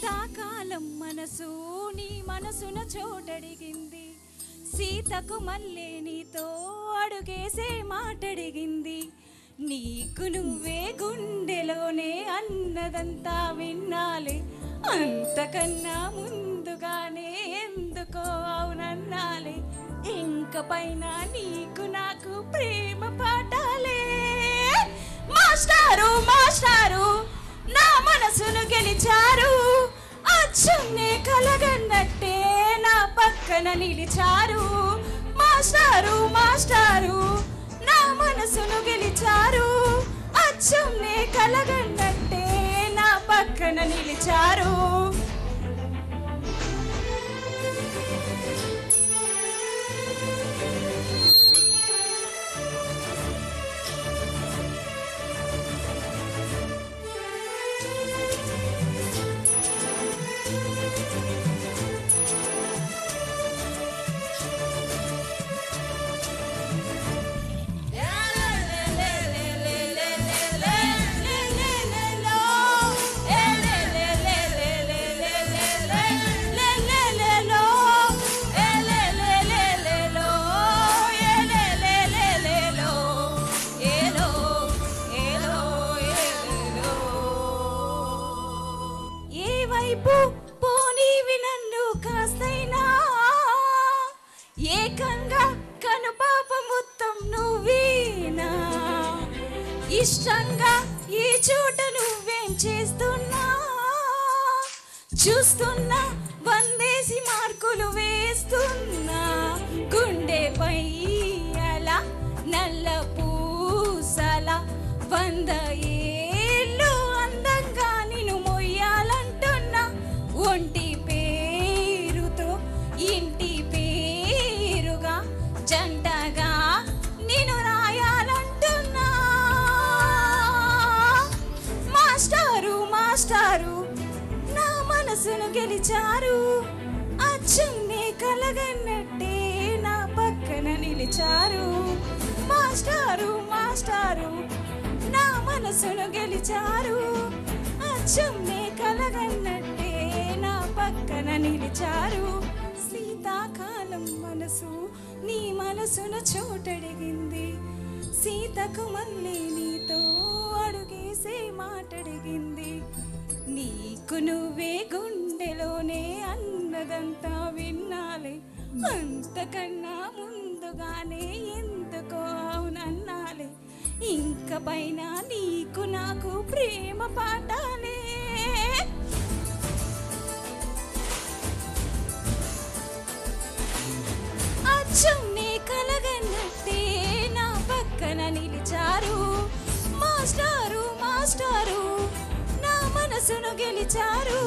సీతాకాలం మనసు నీ మనసున చోటడిగింది, సీతకు మళ్ళీ నీతో అడుగేసే మాటడిగింది. నీకు నువ్వే గుండెలోనే అన్నదంతా విన్నాలే, అంతకన్నా ముందుగానే ఎందుకో అవునన్నాలే. ఇంక పైన నీకు నాకు ప్రేమ పాఠాలే. మాస్టారు మాస్టారు నా మనసును గెలిచారు, అచ్చున్నే కలగన్నట్టే నా పక్కన నిలిచారు. మాస్టారు మాస్టారు నా మనసును గెలిచారు, అచ్చున్నే కలగన్నట్టే నా పక్కన నిలిచారు. పోనీవి నన్ను కాస్తైనా, ఏకంగా కనుపాప మొత్తం నువ్వేనా. ఇష్టంగా ఈ చోట నువ్వేం చేస్తున్నా, చూస్తున్నా వందేసి మార్కులు వేస్తున్నా. గుండెపై అలా నల్ల పూసల 100 ఏళ్ళు అందంగా నిన్ను మొయ్యాలంటున్నా. ఒంటి పేరుతో ఇంటి పేరుగా జంటగా నేను రాయాలంటున్నా. మాస్టారు మాస్టారు నా మనసును గెలిచారు, అచ్చున్నే కలగన్నట్టే నా పక్కన నిలిచారు. మాస్టారు మాస్టారు నా మనసును గెలిచారు, అచ్చున్నే కలగన్నట్టే నా పక్కన నిలిచారు. సీతాకాలం మనసు నీ మనసున చోటడిగింది, సీతకు మళ్ళీ నీతో అడుగేసే మాటడిగింది. నీకు నువ్వే గుండెలోనే అన్నదంతా విన్నాలే, అంతకన్నా ముందుగానే ఎందుకో అవునన్నాలే. ఇంక పైన నీకు నాకు ప్రేమ పాఠాలే. అచ్చున్నే కలగన్నట్టే నా పక్కన నిలిచారు. మాస్టారు మాస్టారు నా మనసును గెలిచారు,